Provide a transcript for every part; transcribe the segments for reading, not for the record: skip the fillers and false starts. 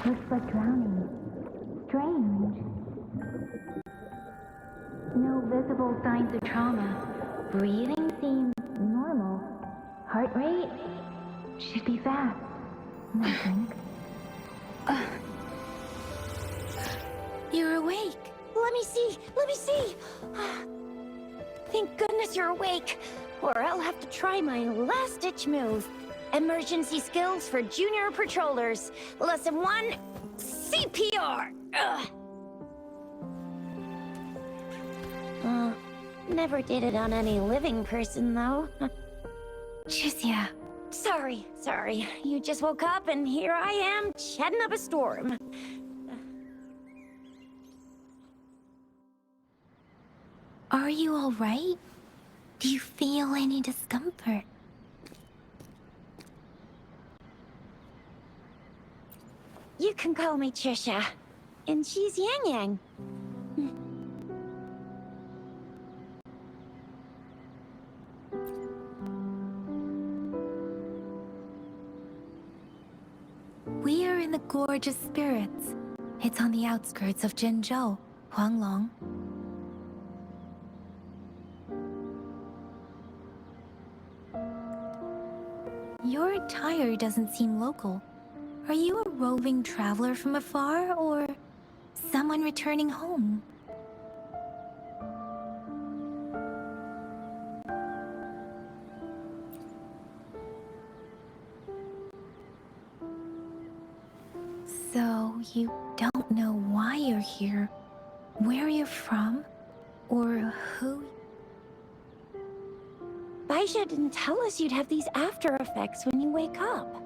Looks like drowning. Strange. No visible signs of trauma. Breathing seems normal. Heart rate should be fast. I think. You're awake. Let me see. Let me see. Thank goodness you're awake, or I'll have to try my last-ditch move. Emergency skills for junior patrollers. Lesson 1, CPR. Never did it on any living person, though. Chisia. Sorry. You just woke up, and here I am, chatting up a storm. Are you all right? Do you feel any discomfort? You can call me Trisha, and she's Yang Yang. We are in the Gorge of Spirits. It's on the outskirts of Jinzhou, Huanglong. Your attire doesn't seem local. Are you a roving traveler from afar, or someone returning home? So, you don't know why you're here, where you're from, or who... Baisha didn't tell us you'd have these after effects when you wake up.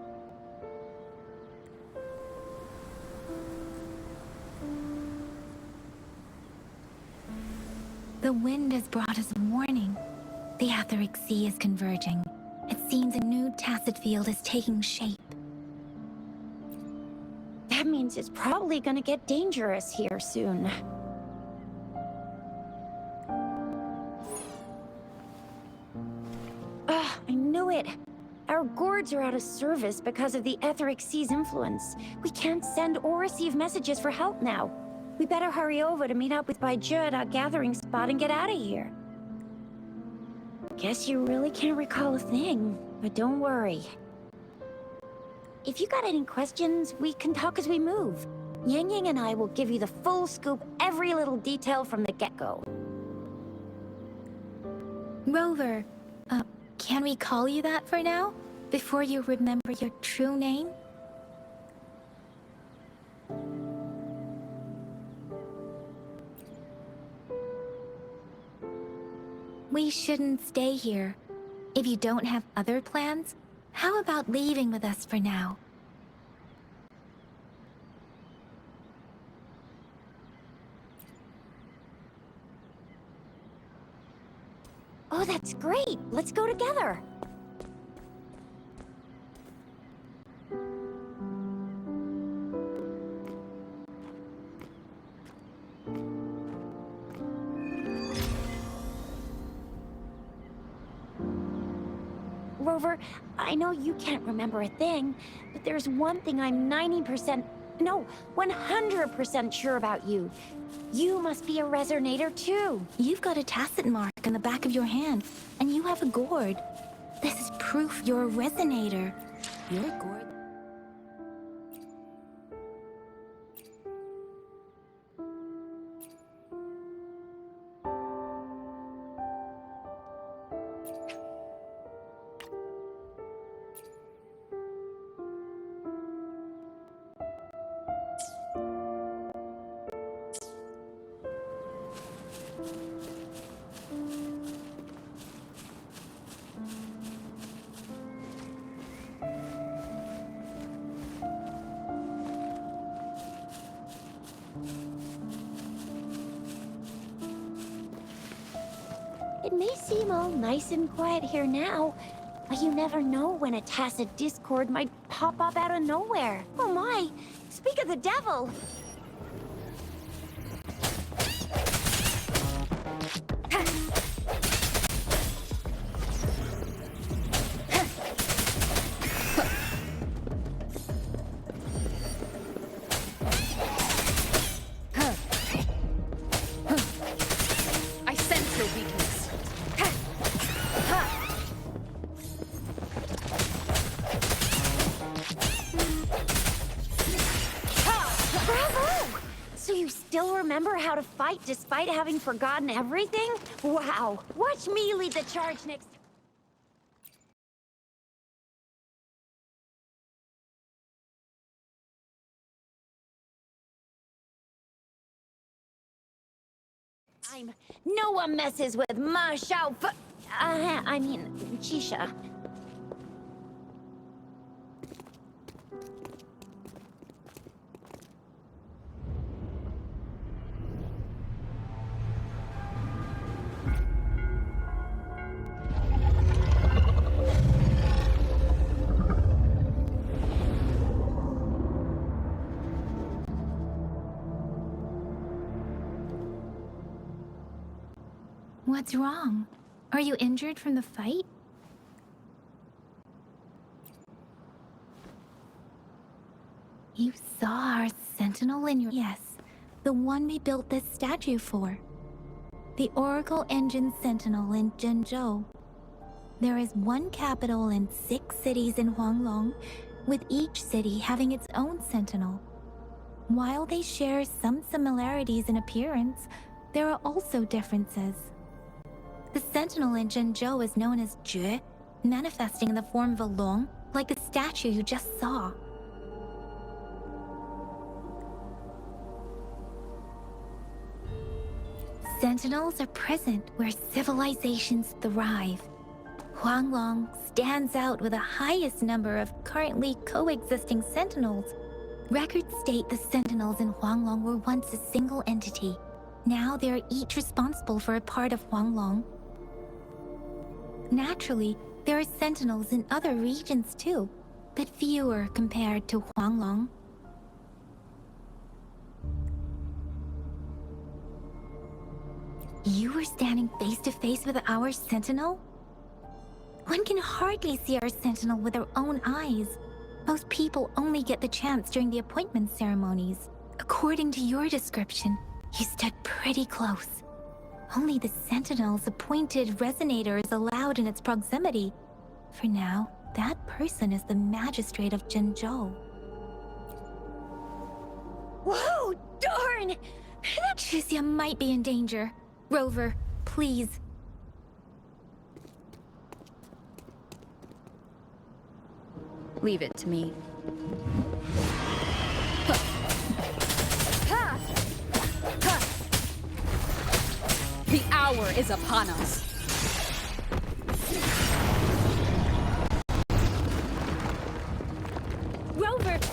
The wind has brought us a warning. The Etheric Sea is converging. It seems a new tacit field is taking shape. That means it's probably gonna get dangerous here soon. I knew it! Our gourds are out of service because of the Etheric Sea's influence. We can't send or receive messages for help now. We better hurry over to meet up with Baizhi at our gathering spot and get out of here. Guess you really can't recall a thing, but don't worry. If you got any questions, we can talk as we move. Yang Yang and I will give you the full scoop, every little detail from the get-go. Rover, can we call you that for now? Before you remember your true name? We shouldn't stay here. If you don't have other plans, How about leaving with us for now? Oh, that's great. Let's go together. Rover, I know you can't remember a thing, but there's one thing I'm 90%, no, 100% sure about you. You must be a resonator too. You've got a tacit mark on the back of your hand, and you have a gourd. This is proof you're a resonator. Your gourd... It may seem all nice and quiet here now, but you never know when a tacit discord might pop up out of nowhere. Oh my! Speak of the devil! I sense your weakness. Bravo! So you still remember how to fight despite having forgotten everything? Wow! Watch me lead the charge next... time. No one messes with Ma Xiao Fu... I mean, Chisha. What's wrong? Are you injured from the fight? You saw our sentinel in your... Yes, the one we built this statue for. The Oracle Engine Sentinel in Zhenzhou. There is one capital and 6 cities in Huanglong, with each city having its own sentinel. While they share some similarities in appearance, there are also differences. The sentinel in Zhenzhou is known as Jue, manifesting in the form of a long, like the statue you just saw. Sentinels are present where civilizations thrive. Huanglong stands out with the highest number of currently coexisting sentinels. Records state the sentinels in Huanglong were once a single entity. Now they are each responsible for a part of Huanglong. Naturally, there are sentinels in other regions too, but fewer compared to Huanglong. You were standing face to face with our sentinel? One can hardly see our sentinel with their own eyes. Most people only get the chance during the appointment ceremonies. According to your description, you stood pretty close. Only the sentinel's appointed resonator is allowed in its proximity. For now, that person is the magistrate of Zhenzhou. Whoa, darn! Tricia might be in danger. Rover, please. Leave it to me. The hour is upon us.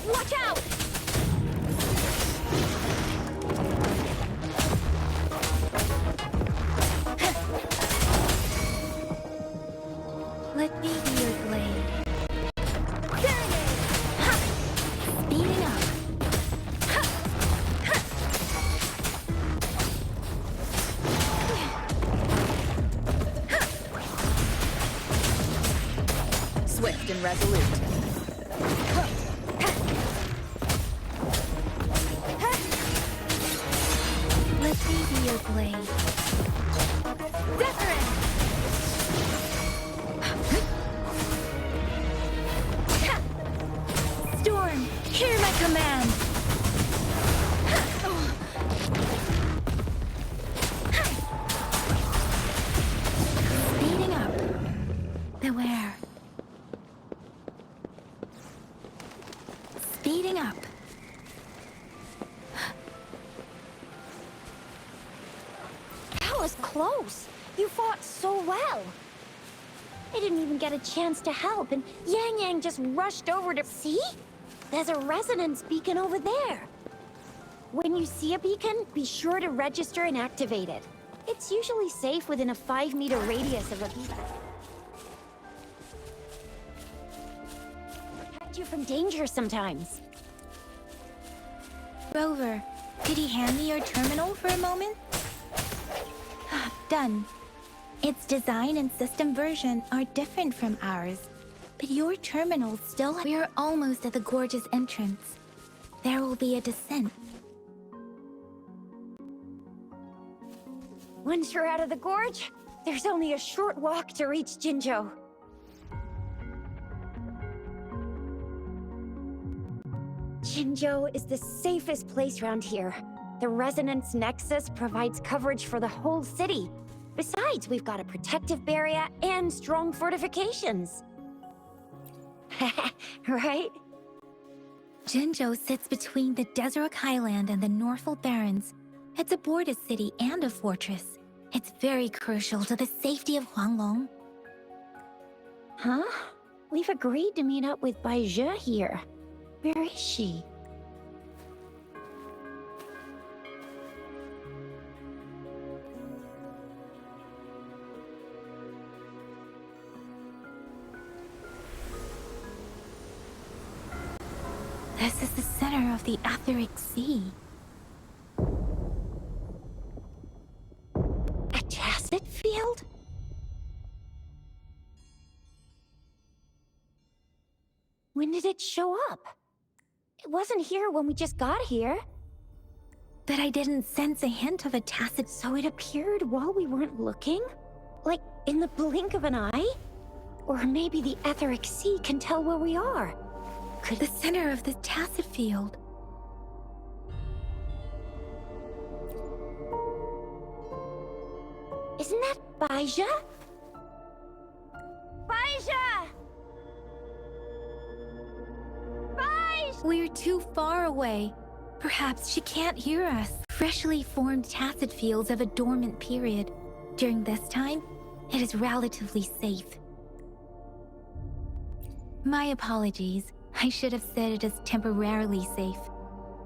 Watch out! Let me be your blade. There it is! Ha! Speeding up. Swift and resolute. Let me be your blade. Wuthering! Storm, hear my command. Speeding up. Beware. Speeding up. That was close. You fought so well. I didn't even get a chance to help, and Yang Yang just rushed over to... See? There's a resonance beacon over there. When you see a beacon, be sure to register and activate it. It's usually safe within a 5-meter radius of a beacon. Protect you from danger sometimes. Rover, could you hand me your terminal for a moment? Done. Its design and system version are different from ours, but your terminal still... We're almost at the gorge's entrance. There will be a descent. Once you're out of the gorge, there's only a short walk to reach Jinzhou. Jinzhou is the safest place around here. The Resonance Nexus provides coverage for the whole city. Besides, we've got a protective barrier and strong fortifications. Right? Jinzhou sits between the Desert Highland and the Norfolk Barrens. It's a border city and a fortress. It's very crucial to the safety of Huanglong. Huh? We've agreed to meet up with Bai Zhe here. Where is she? This is the center of the Etheric Sea. A tacit field? When did it show up? It wasn't here when we just got here. But I didn't sense a hint of a tacit... So it appeared while we weren't looking? Like in the blink of an eye? Or maybe the Etheric Sea can tell where we are. The center of the tacit field. Isn't that Bai Zhe? Bai Zhe! Bai Zhe! We're too far away. Perhaps she can't hear us. Freshly formed tacit fields have a dormant period. During this time, it is relatively safe. My apologies. I should have said it is temporarily safe.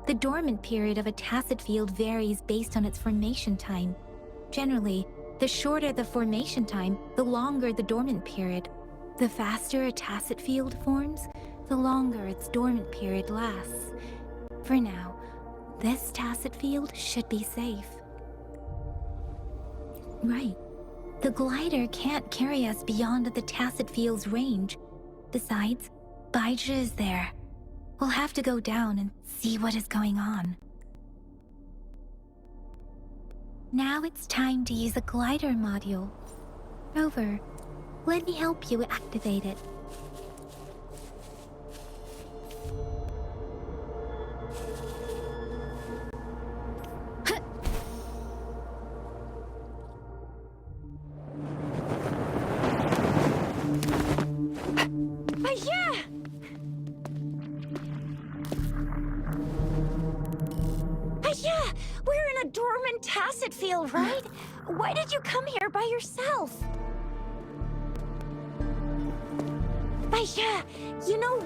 The dormant period of a tacit field varies based on its formation time. Generally, the shorter the formation time, the longer the dormant period. The faster a tacit field forms, the longer its dormant period lasts. For now, this tacit field should be safe. Right. The glider can't carry us beyond the tacit field's range. Besides, Bai Zhe is there. We'll have to go down and see what is going on. Now it's time to use a glider module. Rover, let me help you activate it. Bai Zhe! Bai Zhe! We're in a dormant tacit field, right? Why did you come here by yourself? Bai Zhe, you know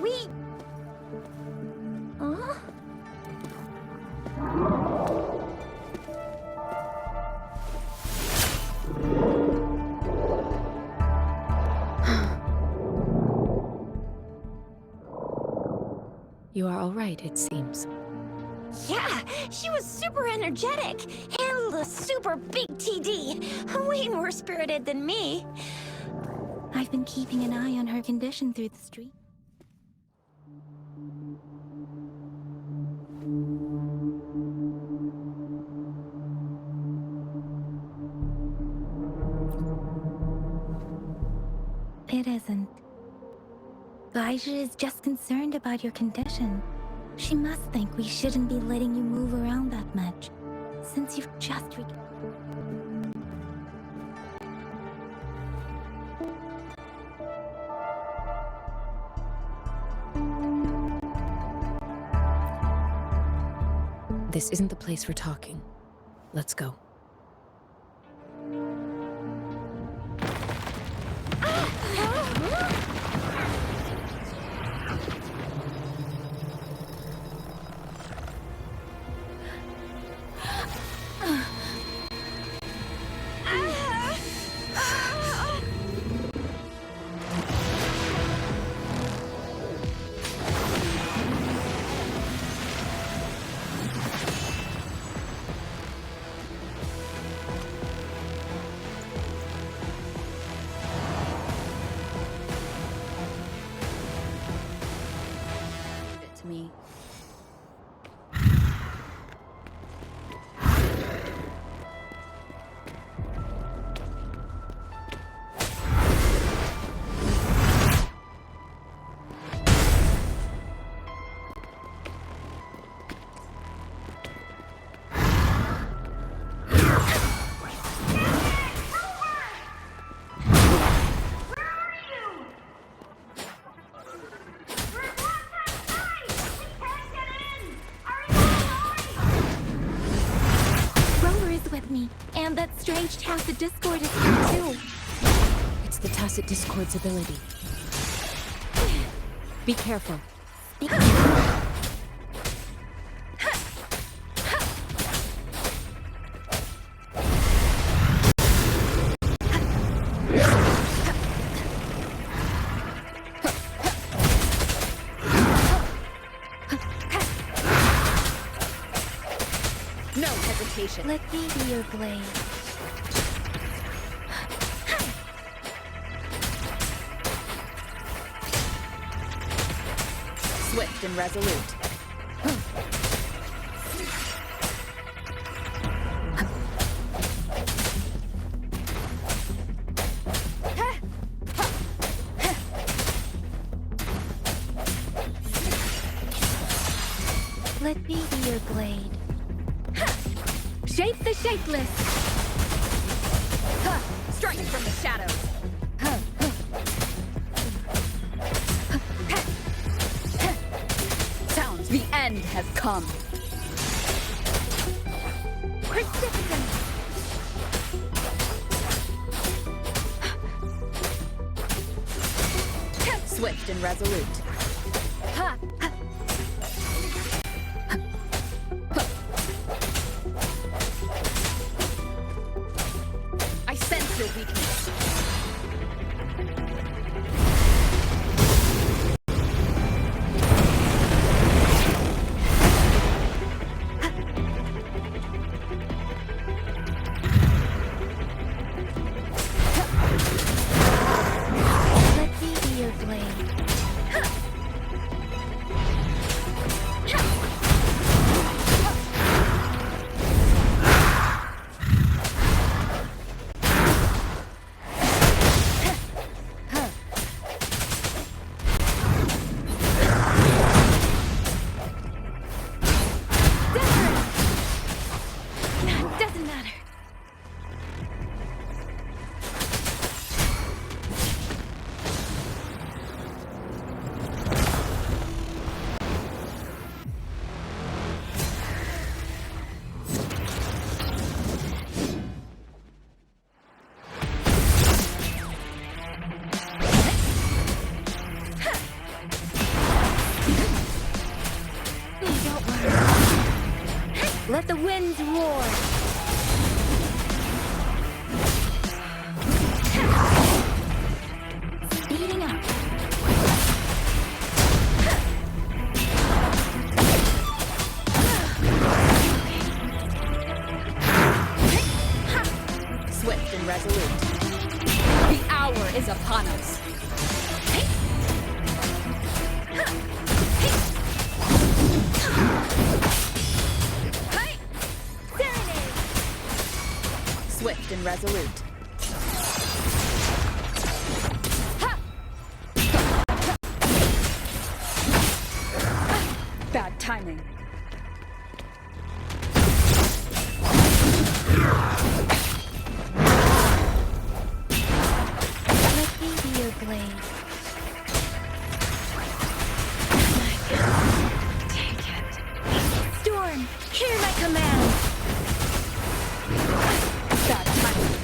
You are all right, it seems. Yeah, she was super energetic. Handled a super big TD. Way more spirited than me. I've been keeping an eye on her condition through the street. It isn't. Gaija is just concerned about your condition. She must think we shouldn't be letting you move around that much, since you've just This isn't the place for talking. Let's go. Me. And that strange tacit discord is here too. It's the tacit discord's ability. Be careful. No hesitation. Let me be your blade. Swift and resolute. Let me be your blade. Shape the shapeless. Strike from the shadows. Sounds the end has come. Persistence. Swift and resolute. Ha! I sense your weakness. Let me be your blade. Let the winds roar! Speeding up. Swift and resolute. The hour is upon us. Swift and resolute. Bad timing. Let me be your blade. Take it. Storm, hear my command! Bad timing.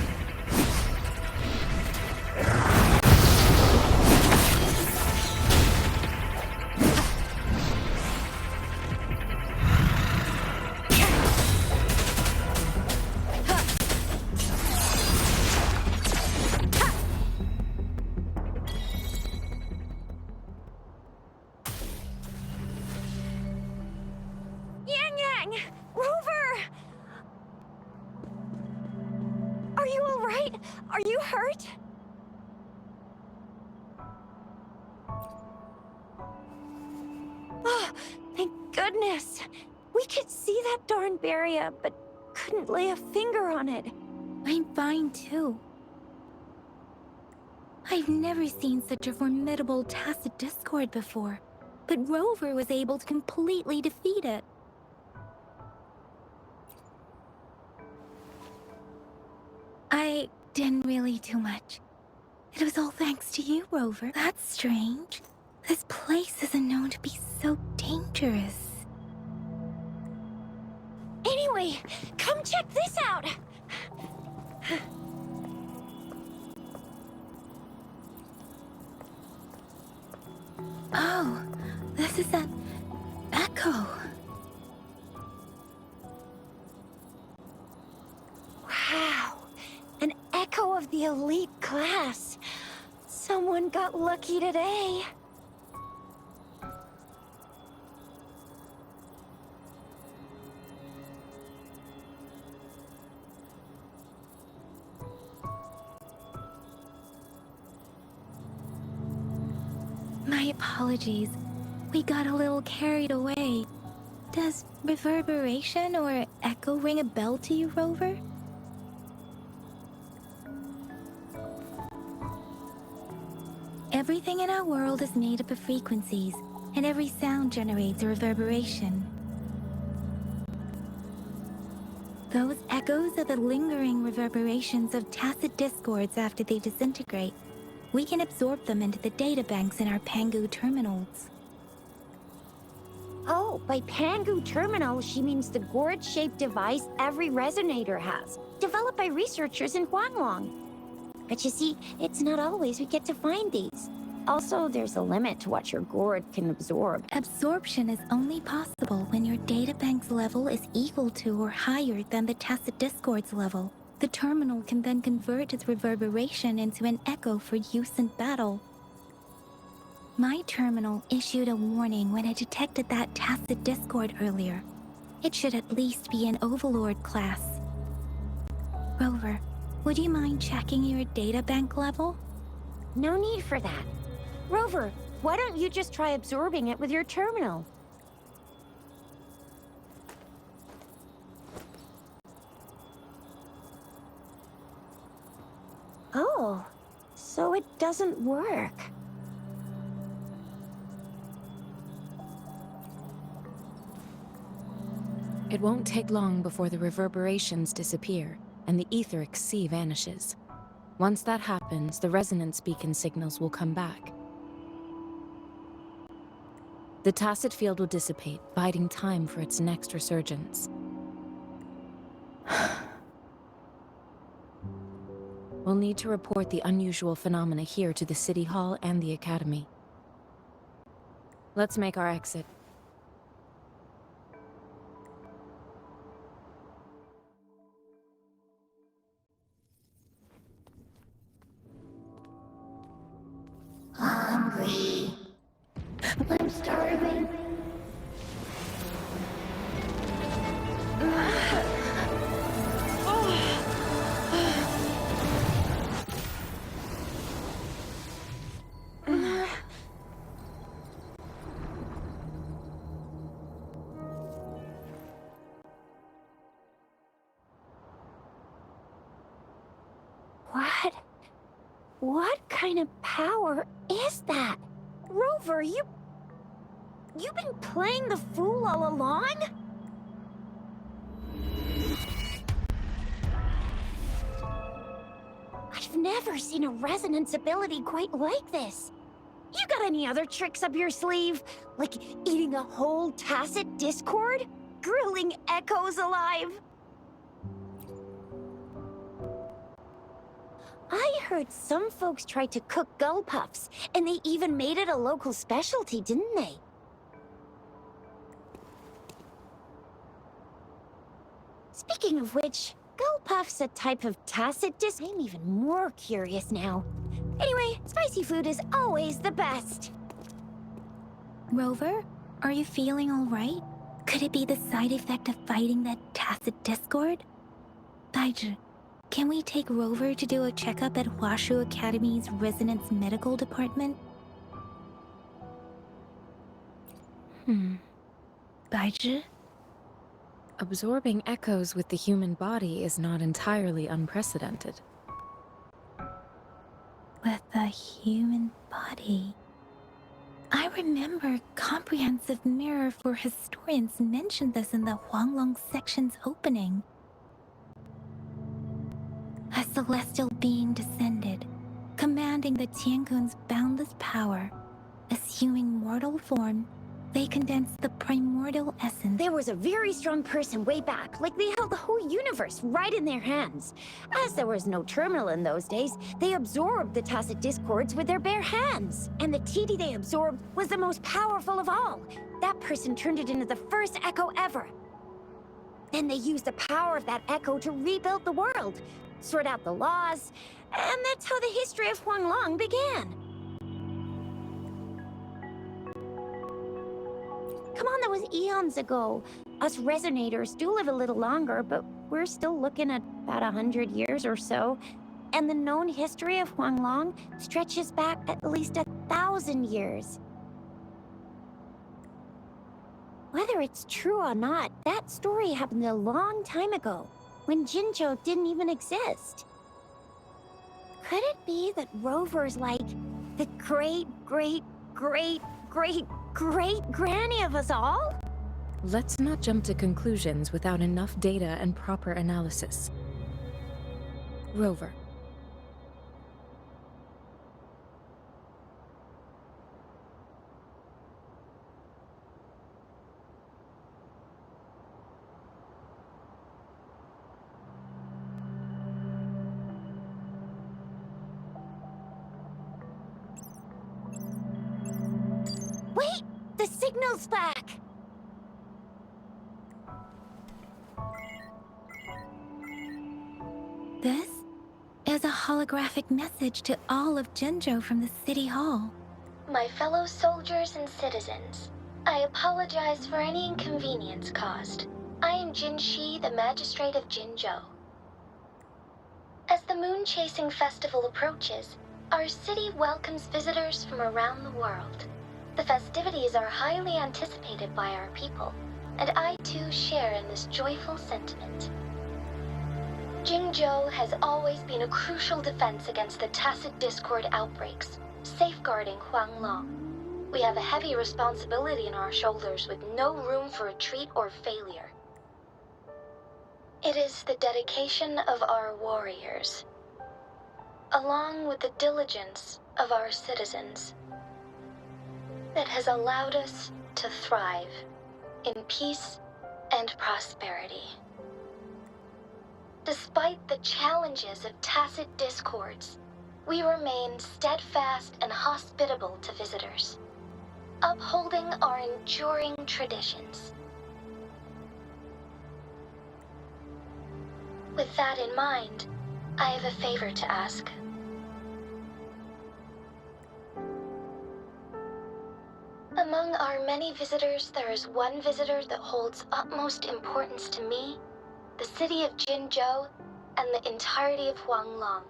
Yang Yang! Rover! Are you alright? Are you hurt? Oh, thank goodness. We could see that darn barrier, but couldn't lay a finger on it. I'm fine too. I've never seen such a formidable tacit discord before, but Rover was able to completely defeat it. I didn't really do much. It was all thanks to you, Rover. That's strange. This place isn't known to be so dangerous. Anyway, come check this out! Oh, this is an echo. Wow, an echo of the elite class. Someone got lucky today. My apologies. We got a little carried away. Does reverberation or echo ring a bell to you, Rover? Everything in our world is made up of frequencies, and every sound generates a reverberation. Those echoes are the lingering reverberations of tacit discords after they disintegrate. We can absorb them into the databanks in our Pangu terminals. Oh, by Pangu Terminal, she means the gourd-shaped device every resonator has, developed by researchers in Huanglong. But you see, it's not always we get to find these. Also, there's a limit to what your gourd can absorb. Absorption is only possible when your databank's level is equal to or higher than the tacit discord's level. The terminal can then convert its reverberation into an echo for use in battle. My terminal issued a warning when it detected that tacit discord earlier. It should at least be an Overlord class. Rover, would you mind checking your databank level? No need for that. Rover, why don't you just try absorbing it with your terminal? Oh, so it doesn't work. It won't take long before the reverberations disappear and the etheric sea vanishes. Once that happens, the resonance beacon signals will come back. The tacit field will dissipate, biding time for its next resurgence. We'll need to report the unusual phenomena here to the City Hall and the Academy. Let's make our exit. I'm starving. What kind of power is that? Rover, you've been playing the fool all along? I've never seen a resonance ability quite like this. You got any other tricks up your sleeve? Like eating a whole tacit discord? Grilling echoes alive? I heard some folks tried to cook gull puffs, and they even made it a local specialty, didn't they? Speaking of which, gull puff's a type of tacit dis- I'm even more curious now. Anyway, spicy food is always the best. Rover, are you feeling all right? Could it be the side effect of fighting that tacit discord? Baizhi, can we take Rover to do a checkup at Huashu Academy's Resonance Medical Department? Baizhi? Absorbing echoes with the human body is not entirely unprecedented. With a human body. I remember Comprehensive Mirror for Historians mentioned this in the Huanglong section's opening. A celestial being descended, commanding the Tiankun's boundless power. Assuming mortal form, they condensed the primordial essence. There was a very strong person way back, like they held the whole universe right in their hands. As there was no terminal in those days, they absorbed the tacit discords with their bare hands. And the TD they absorbed was the most powerful of all. That person turned it into the first echo ever. Then they used the power of that echo to rebuild the world, sort out the laws, and that's how the history of Huanglong began. Come on, that was eons ago. Us resonators do live a little longer, but we're still looking at about 100 years or so. And the known history of Huanglong stretches back at least 1,000 years. Whether it's true or not, that story happened a long time ago, when Jinzhou didn't even exist. Could it be that Rover's like the great-great-great-great-great-granny of us all? Let's not jump to conclusions without enough data and proper analysis. Rover. Wait! The signal's back! This is a holographic message to all of Jinzhou from the City Hall. My fellow soldiers and citizens, I apologize for any inconvenience caused. I am Jin Shi, the Magistrate of Jinzhou. As the Moon-Chasing Festival approaches, our city welcomes visitors from around the world. The festivities are highly anticipated by our people, and I too share in this joyful sentiment. Jingzhou has always been a crucial defense against the tacit discord outbreaks, safeguarding Huanglong. We have a heavy responsibility on our shoulders with no room for retreat or failure. It is the dedication of our warriors, along with the diligence of our citizens, that has allowed us to thrive in peace and prosperity. Despite the challenges of tacit discords, we remain steadfast and hospitable to visitors, upholding our enduring traditions. With that in mind, I have a favor to ask. Among our many visitors, there is one visitor that holds utmost importance to me, the city of Jinzhou, and the entirety of Huanglong.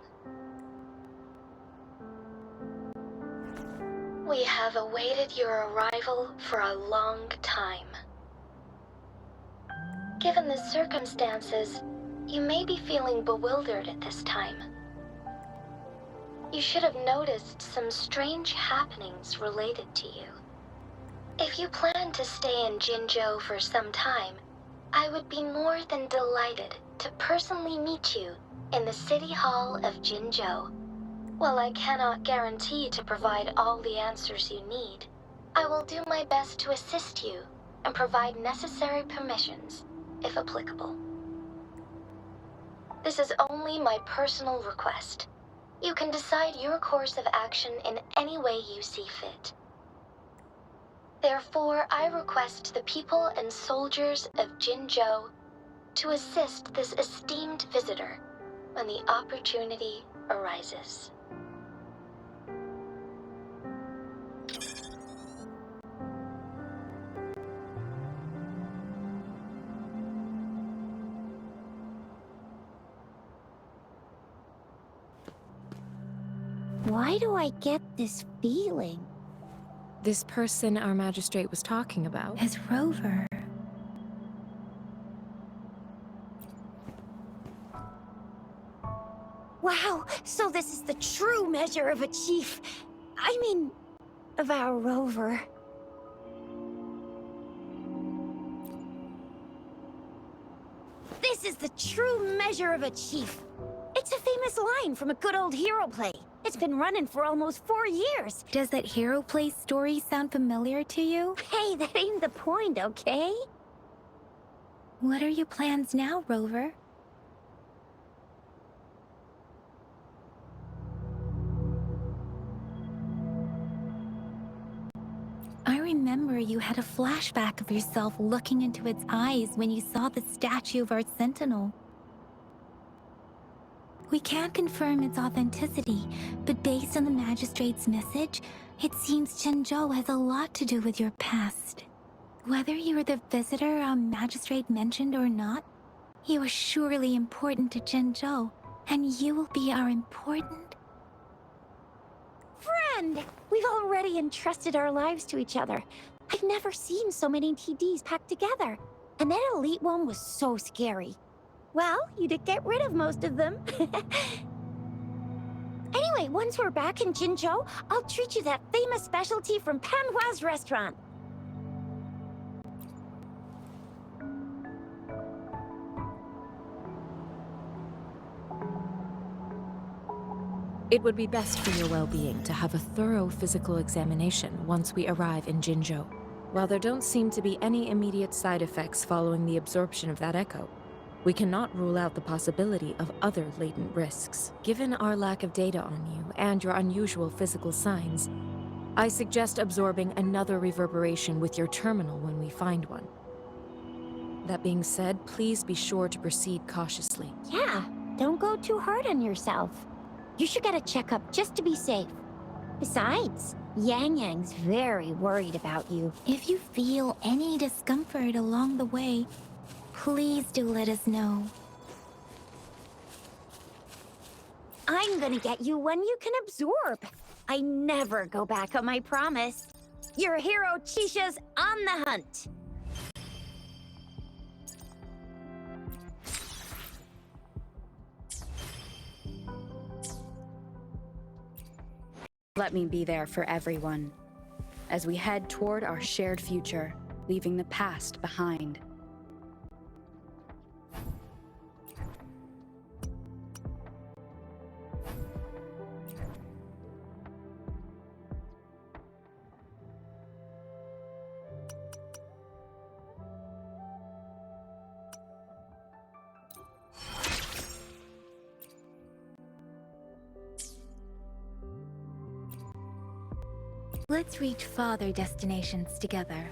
We have awaited your arrival for a long time. Given the circumstances, you may be feeling bewildered at this time. You should have noticed some strange happenings related to you. If you plan to stay in Jinzhou for some time, I would be more than delighted to personally meet you in the City Hall of Jinzhou. While I cannot guarantee to provide all the answers you need, I will do my best to assist you and provide necessary permissions, if applicable. This is only my personal request. You can decide your course of action in any way you see fit. Therefore, I request the people and soldiers of Jinzhou to assist this esteemed visitor when the opportunity arises. Why do I get this feeling? This person our magistrate was talking about. Is Rover. Wow, so this is the true measure of a chief. I mean, of our rover. This is the true measure of a chief. It's a famous line from a good old hero play. It's been running for almost 4 years. Does that hero play story sound familiar to you? Hey, that ain't the point, okay? What are your plans now, Rover? I remember you had a flashback of yourself looking into its eyes when you saw the statue of our sentinel. We can't confirm its authenticity, but based on the magistrate's message, it seems Jinzhou has a lot to do with your past. Whether you were the visitor our magistrate mentioned or not, you are surely important to Jinzhou, and you will be our important... Friend! We've already entrusted our lives to each other. I've never seen so many TDs packed together. And that elite one was so scary. Well, you did get rid of most of them. Anyway, once we're back in Jinzhou, I'll treat you that famous specialty from Panhua's restaurant. It would be best for your well-being to have a thorough physical examination once we arrive in Jinzhou. While there don't seem to be any immediate side effects following the absorption of that echo, we cannot rule out the possibility of other latent risks. Given our lack of data on you and your unusual physical signs, I suggest absorbing another reverberation with your terminal when we find one. That being said, please be sure to proceed cautiously. Yeah, don't go too hard on yourself. You should get a checkup just to be safe. Besides, Yang Yang's very worried about you. If you feel any discomfort along the way, please do let us know. I'm gonna get you one you can absorb. I never go back on my promise. Your hero Chisha's on the hunt. Let me be there for everyone, as we head toward our shared future, leaving the past behind. Let's reach farther destinations together.